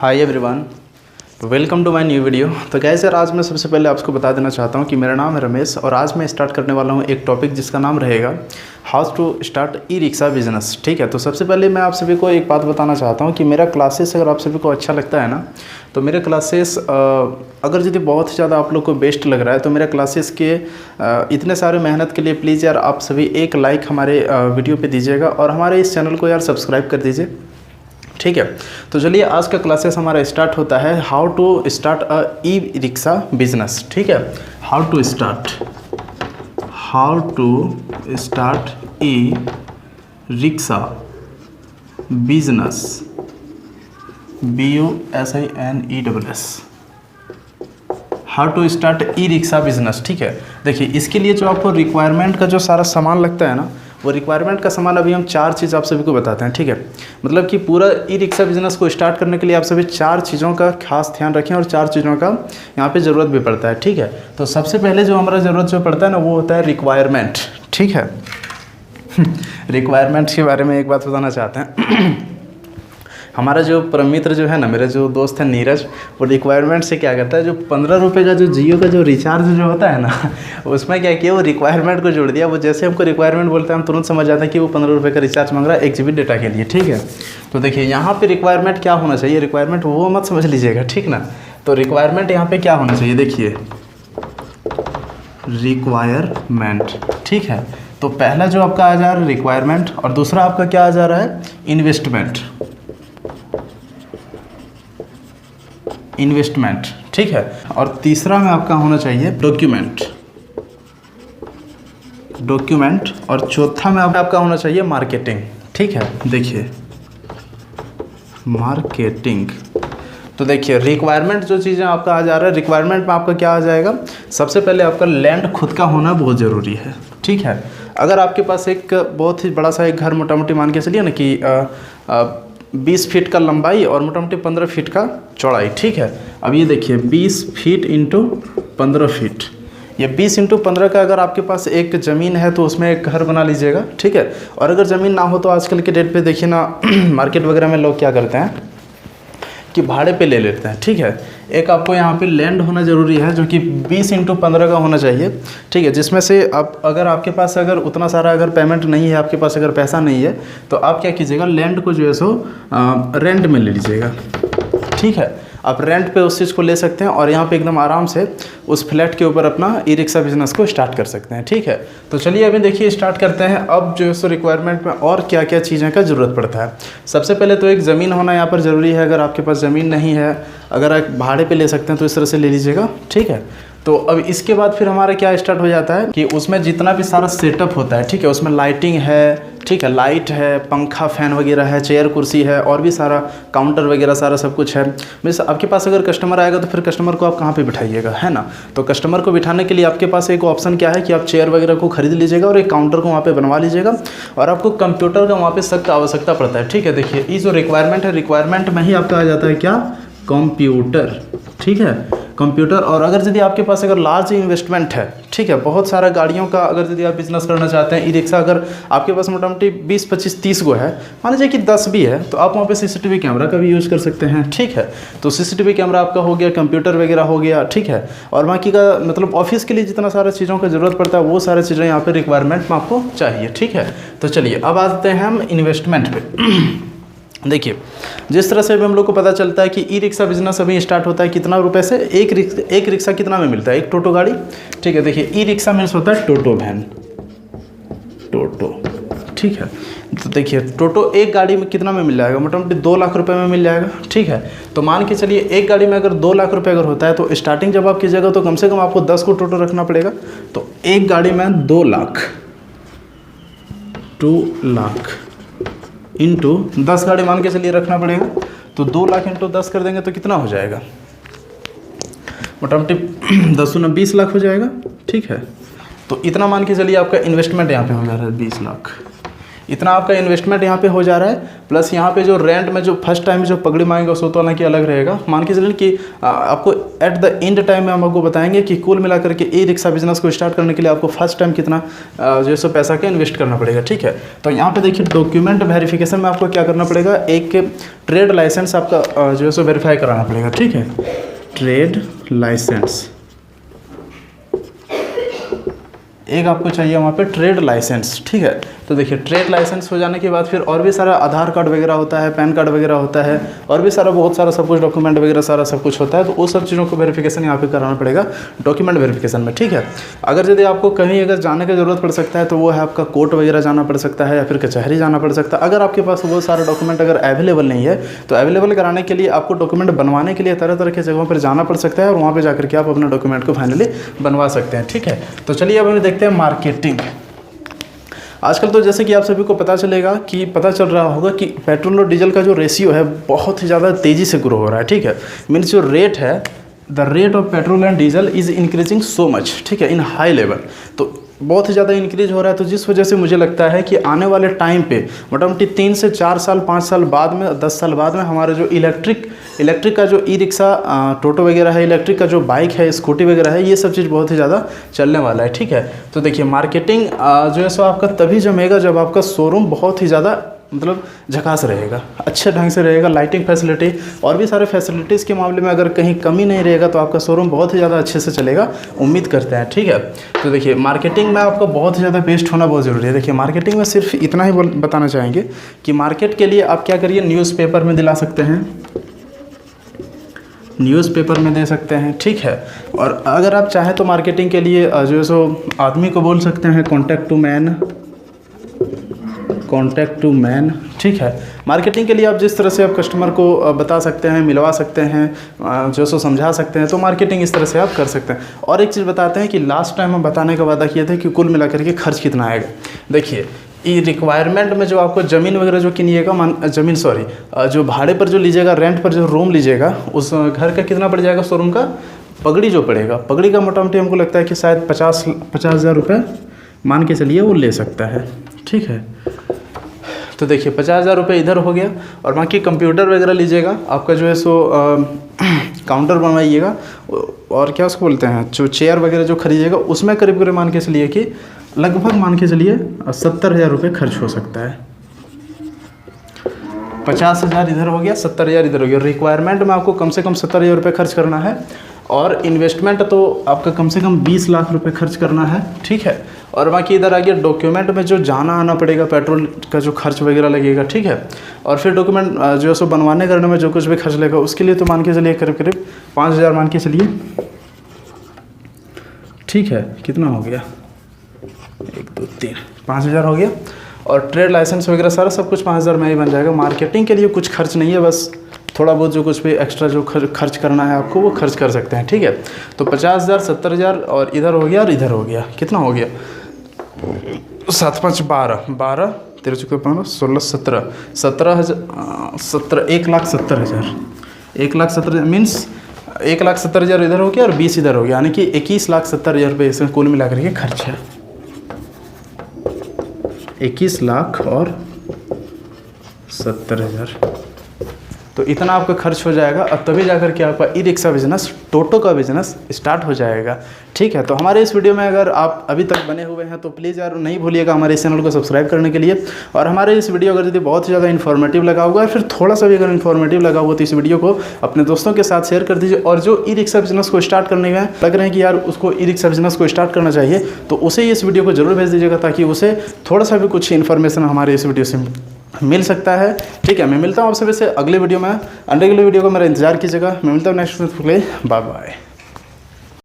Hi everyone, welcome to my new video. तो guys यार, आज मैं सबसे पहले आपको बता देना चाहता हूं कि मेरा नाम है रमेश और आज मैं स्टार्ट करने वाला हूं एक टॉपिक जिसका नाम रहेगा how to start e rickshaw business. ठीक है, तो सबसे पहले मैं आप सभी को एक बात बताना चाहता हूं कि मेरा क्लासेस अगर आप सभी को अच्छा लगता है ना, तो मेरे क्लासेस अगर यदि बहुत ज़्यादा आप लोग को बेस्ट लग रहा है तो मेरे क्लासेस के इतने सारे मेहनत के लिए प्लीज़ यार आप सभी एक लाइक हमारे वीडियो पर दीजिएगा और हमारे इस चैनल को यार सब्सक्राइब कर दीजिए। ठीक है, तो चलिए आज का क्लासेस हमारा स्टार्ट होता है how to start a e rickshaw business. ठीक है, how to start e rickshaw business, BUSINESS, how to start e rickshaw business. ठीक है, देखिए इसके लिए जो आपको रिक्वायरमेंट का जो सारा सामान लगता है ना, वो रिक्वायरमेंट का सामान अभी हम 4 चीज़ आप सभी को बताते हैं। ठीक है, मतलब कि पूरा ई रिक्शा बिजनेस को स्टार्ट करने के लिए आप सभी 4 चीज़ों का खास ध्यान रखें और 4 चीज़ों का यहाँ पे ज़रूरत भी पड़ता है। ठीक है, तो सबसे पहले जो हमारा ज़रूरत जो पड़ता है ना, वो होता है रिक्वायरमेंट। ठीक है रिक्वायरमेंट के बारे में एक बात बताना चाहते हैं हमारा जो परम मित्र जो है ना, मेरे जो दोस्त है नीरज, वो रिक्वायरमेंट से क्या करता है, जो 15 रुपये का जो जियो का जो रिचार्ज जो होता है ना, उसमें क्या किया, वो रिक्वायरमेंट को जोड़ दिया। वो जैसे हमको रिक्वायरमेंट बोलते हैं हम तुरंत समझ जाते हैं कि वो 15 रुपये का रिचार्ज मांग रहा है 1 GB डेटा के लिए। ठीक है, तो देखिए यहाँ पे रिक्वायरमेंट क्या होना चाहिए, रिक्वायरमेंट वो मत समझ लीजिएगा, ठीक ना। तो रिक्वायरमेंट यहाँ पे क्या होना चाहिए, देखिए रिक्वायरमेंट। ठीक है, तो पहला जो आपका आ जा रहा है रिक्वायरमेंट और दूसरा आपका क्या आ जा रहा है, इन्वेस्टमेंट। ठीक है, और तीसरा में आपका होना चाहिए डॉक्यूमेंट और चौथा में आपका होना चाहिए मार्केटिंग। ठीक है, देखिए मार्केटिंग। तो देखिए रिक्वायरमेंट जो चीज़ें आपका आ जा रहा है, रिक्वायरमेंट में आपका क्या आ जाएगा, सबसे पहले आपका लैंड खुद का होना बहुत ज़रूरी है। ठीक है, अगर आपके पास एक बहुत ही बड़ा सा एक घर मोटा मोटी मान के चलिए ना कि 20 फीट का लंबाई और मोटा मोटी 15 फीट का चौड़ाई। ठीक है, अब ये देखिए 20 फीट इंटू 15 फीट, ये 20 इंटू 15 का अगर आपके पास एक ज़मीन है तो उसमें एक घर बना लीजिएगा। ठीक है, और अगर ज़मीन ना हो तो आजकल के डेट पे देखिए ना मार्केट वगैरह में लोग क्या करते हैं कि भाड़े पे ले लेते हैं। ठीक है, एक आपको यहाँ पे लैंड होना ज़रूरी है जो कि 20 इंटू 15 का होना चाहिए। ठीक है, जिसमें से आप अगर आपके पास अगर उतना सारा अगर पेमेंट नहीं है, आपके पास अगर पैसा नहीं है, तो आप क्या कीजिएगा, लैंड को जो है सो रेंट में ले लीजिएगा। ठीक है, आप रेंट पे उस चीज़ को ले सकते हैं और यहाँ पे एकदम आराम से उस फ्लैट के ऊपर अपना ई रिक्शा बिजनेस को स्टार्ट कर सकते हैं। ठीक है, तो चलिए अभी देखिए स्टार्ट करते हैं। अब जो है सो रिक्वायरमेंट में और क्या क्या चीज़ें का ज़रूरत पड़ता है। सबसे पहले तो एक ज़मीन होना यहाँ पर ज़रूरी है। अगर आपके पास ज़मीन नहीं है, अगर आप भाड़े पे ले सकते हैं तो इस तरह से ले लीजिएगा। ठीक है, तो अब इसके बाद फिर हमारा क्या स्टार्ट हो जाता है कि उसमें जितना भी सारा सेटअप होता है, ठीक है, उसमें लाइटिंग है, ठीक है, लाइट है, पंखा फैन वगैरह है, चेयर कुर्सी है और भी सारा काउंटर वगैरह सारा सब कुछ है। मिस आपके पास अगर कस्टमर आएगा तो फिर कस्टमर को आप कहाँ पे बिठाइएगा, है ना। तो कस्टमर को बिठाने के लिए आपके पास एक ऑप्शन क्या है कि आप चेयर वगैरह को खरीद लीजिएगा और एक काउंटर को वहाँ पे बनवा लीजिएगा और आपको कंप्यूटर का वहाँ पे सख्त आवश्यकता पड़ता है। ठीक है, देखिए ये जो रिक्वायरमेंट है, रिक्वायरमेंट में ही आपका आ जाता है क्या, कंप्यूटर। ठीक है, कंप्यूटर। और अगर यदि आपके पास अगर लार्ज इन्वेस्टमेंट है, ठीक है, बहुत सारा गाड़ियों का अगर यदि आप बिजनेस करना चाहते हैं, ई रिक्शा अगर आपके पास मोटा मोटी 20, 25, 30 गो है, मान लीजिए कि 10 भी है, तो आप वहाँ पे CCTV कैमरा का भी यूज़ कर सकते हैं। ठीक है, तो CCTV कैमरा आपका हो गया, कंप्यूटर वगैरह हो गया। ठीक है, और बाकी का मतलब ऑफिस के लिए जितना सारा चीज़ों का ज़रूरत पड़ता है वो सारी चीज़ें यहाँ पर रिक्वायरमेंट में आपको चाहिए। ठीक है, तो चलिए अब आते हैं हम इन्वेस्टमेंट पर। देखिए जिस तरह से भी हम लोग को पता चलता है कि ई रिक्शा बिजनेस अभी स्टार्ट होता है कितना रुपए से, एक रिक्शा कितना में मिलता है, एक टोटो गाड़ी। ठीक है, देखिए ई रिक्शा मीन्स होता है टोटो वैन, टोटो। ठीक है, तो देखिए टोटो एक गाड़ी में कितना में मिल जाएगा, मोटा मोटी 2 लाख रुपए में मिल जाएगा। ठीक है, तो मान के चलिए एक गाड़ी में अगर 2 लाख रुपए अगर होता है तो स्टार्टिंग जब आप कीजिएगा तो कम से कम आपको 10 को टोटो रखना पड़ेगा। तो एक गाड़ी में 2 लाख इंटू 10 गाड़ी मान के चलिए रखना पड़ेगा, तो 2 लाख इंटू 10 कर देंगे तो कितना हो जाएगा, मोटा मोटी 10 गुना 20 लाख हो जाएगा। ठीक है, तो इतना मान के चलिए आपका इन्वेस्टमेंट यहाँ पे हो जा रहा है 20 लाख। इतना आपका इन्वेस्टमेंट यहाँ पे हो जा रहा है, प्लस यहाँ पे जो रेंट में जो फर्स्ट टाइम जो पगड़ी मांगेगा उसको तो हालांकि अलग रहेगा। मान के चलिए कि आपको एट द एंड टाइम में हम आपको बताएंगे कि कुल मिलाकर के ई रिक्शा बिजनेस को स्टार्ट करने के लिए आपको फर्स्ट टाइम कितना जो है पैसा का इन्वेस्ट करना पड़ेगा, ठीक है। तो यहाँ पे देखिए डॉक्यूमेंट वेरिफिकेशन में आपको क्या करना पड़ेगा, एक ट्रेड लाइसेंस आपका जो है वेरीफाई कराना पड़ेगा, ठीक है। ट्रेड लाइसेंस एक आपको चाहिए वहाँ पे ट्रेड लाइसेंस, ठीक है। तो देखिए ट्रेड लाइसेंस हो जाने के बाद फिर और भी सारा आधार कार्ड वगैरह होता है, पैन कार्ड वगैरह होता है, और भी सारा बहुत सारा सब कुछ डॉक्यूमेंट वगैरह सारा सब कुछ होता है। तो वो सब चीज़ों को वेरिफिकेशन यहाँ पे कराना पड़ेगा डॉक्यूमेंट वेरिफिकेशन में, ठीक है। अगर यदि आपको कहीं अगर जाने की ज़रूरत पड़ सकता है तो वो है आपका कोर्ट वगैरह जाना पड़ सकता है या फिर कचहरी जाना पड़ सकता है। अगर आपके पास वो सारा डॉक्यूमेंट अगर अवेलेबल नहीं है तो अवेलेबल कराने के लिए आपको डॉक्यूमेंट बनवाने के लिए तरह तरह की जगहों पर जाना पड़ सकता है और वहाँ पर जाकर के आप अपने डॉक्यूमेंट को फाइनली बनवा सकते हैं, ठीक है। तो चलिए अब हम देखते हैं मार्केटिंग। आजकल तो जैसे कि आप सभी को पता चल रहा होगा कि पेट्रोल और डीजल का जो रेशियो है बहुत ही ज़्यादा तेज़ी से ग्रो हो रहा है, ठीक है। मीन्स जो रेट है, the rate of petrol and diesel is increasing so much, ठीक है, इन हाई लेवल। तो बहुत ही ज़्यादा इंक्रीज हो रहा है। तो जिस वजह से मुझे लगता है कि आने वाले टाइम पे मोटामोटी 3 से 4 साल 5 साल बाद में 10 साल बाद में हमारे जो इलेक्ट्रिक का जो ई रिक्शा टोटो वगैरह है, इलेक्ट्रिक का जो बाइक है, स्कूटी वगैरह है, ये सब चीज़ बहुत ही ज़्यादा चलने वाला है, ठीक है। तो देखिए मार्केटिंग जो है सो आपका तभी जमेगा जब आपका शोरूम बहुत ही ज़्यादा मतलब झकास रहेगा, अच्छे ढंग से रहेगा, लाइटिंग फैसिलिटी और भी सारे फैसिलिटीज़ के मामले में अगर कहीं कमी नहीं रहेगा तो आपका शोरूम बहुत ही ज़्यादा अच्छे से चलेगा, उम्मीद करते हैं, ठीक है। तो देखिए मार्केटिंग में आपको बहुत ही ज़्यादा बेस्ट होना बहुत ज़रूरी है। देखिए मार्केटिंग में सिर्फ इतना ही बताना चाहेंगे कि मार्केट के लिए आप क्या करिए, न्यूज़पेपर में दिला सकते हैं, न्यूज़पेपर में दे सकते हैं, ठीक है। और अगर आप चाहें तो मार्केटिंग के लिए जो है सो आदमी को बोल सकते हैं कॉन्टैक्ट टू मैन, ठीक है। मार्केटिंग के लिए आप जिस तरह से आप कस्टमर को बता सकते हैं, मिलवा सकते हैं, जो सो समझा सकते हैं, तो मार्केटिंग इस तरह से आप कर सकते हैं। और एक चीज़ बताते हैं कि लास्ट टाइम हम बताने का वादा किया था कि कुल मिलाकर के खर्च कितना आएगा। देखिए ये रिक्वायरमेंट में जो आपको ज़मीन वगैरह जो किनिएगा, जो भाड़े पर जो लीजिएगा, रेंट पर जो रूम लीजिएगा, उस घर का कितना पड़ जाएगा, शोरूम का पगड़ी जो पड़ेगा, पगड़ी का मोटामोटी हमको लगता है कि शायद 50,000 रुपये मान के चलिए वो ले सकता है, ठीक है। तो देखिए 50,000 रुपये इधर हो गया। और बाकी कंप्यूटर वगैरह लीजिएगा, आपका जो है सो काउंटर बनवाइएगा, और क्या उसको बोलते हैं, जो चेयर वगैरह जो खरीदिएगा उसमें करीब करीब मान के चलिए कि लगभग मान के चलिए 70,000 रुपये खर्च हो सकता है। 50,000 इधर हो गया, 70,000 इधर हो गया। रिक्वायरमेंट में आपको कम से कम 70,000 रुपये खर्च करना है, और इन्वेस्टमेंट तो आपका कम से कम 20 लाख रुपए खर्च करना है, ठीक है। और बाकी इधर आ गया डॉक्यूमेंट में जो जाना आना पड़ेगा, पेट्रोल का जो खर्च वगैरह लगेगा, ठीक है। और फिर डॉक्यूमेंट जो है सो बनवाने करने में जो कुछ भी खर्च लगेगा उसके लिए तो मान के चलिए करीब करीब 5,000 मान के चलिए, ठीक है। कितना हो गया, 1 2 3 5,000 हो गया। और ट्रेड लाइसेंस वगैरह सारा सब कुछ 5,000 में ही बन जाएगा। मार्केटिंग के लिए कुछ खर्च नहीं है, बस थोड़ा बहुत जो कुछ भी एक्स्ट्रा जो खर्च करना है आपको वो खर्च कर सकते हैं, ठीक है। तो 50,000 70,000 और इधर हो गया और इधर हो गया, कितना हो गया, 7 5 12 12 13 14 15 16 17 1,70,000 1,70,000 मीन्स 1,70,000 इधर हो गया और 20 इधर हो गया, यानी कि 21,70,000 रुपये इसमें कुल मिलाकर के खर्च है। 21 लाख और 70,000, तो इतना आपका खर्च हो जाएगा। और तभी जाकर के आपका ई रिक्शा बिजनेस, टोटो का बिजनेस स्टार्ट हो जाएगा, ठीक है। तो हमारे इस वीडियो में अगर आप अभी तक बने हुए हैं तो प्लीज़ यार नहीं भूलिएगा हमारे इस चैनल को सब्सक्राइब करने के लिए। और हमारे इस वीडियो अगर यदि बहुत ही ज़्यादा इन्फॉर्मेटिव लगा होगा, फिर थोड़ा सा भी अगर इन्फॉर्मेटिव लगा होगा तो इस वीडियो को अपने दोस्तों के साथ शेयर कर दीजिए। और जो ई रिक्शा बिजनेस को स्टार्ट करने में लग रहे हैं कि यार उसको ई रिक्शा बिजनेस को स्टार्ट करना चाहिए, तो उसे इस वीडियो को जरूर भेज दीजिएगा, ताकि उसे थोड़ा सा भी कुछ इन्फॉर्मेशन हमारे इस वीडियो से मिल सकता है, ठीक है। मैं मिलता हूँ आपसे वैसे अगले वीडियो में, अगले वीडियो को मेरा इंतजार कीजिएगा। मैं मिलता हूँ नेक्स्ट वीडियो, बाय बाय।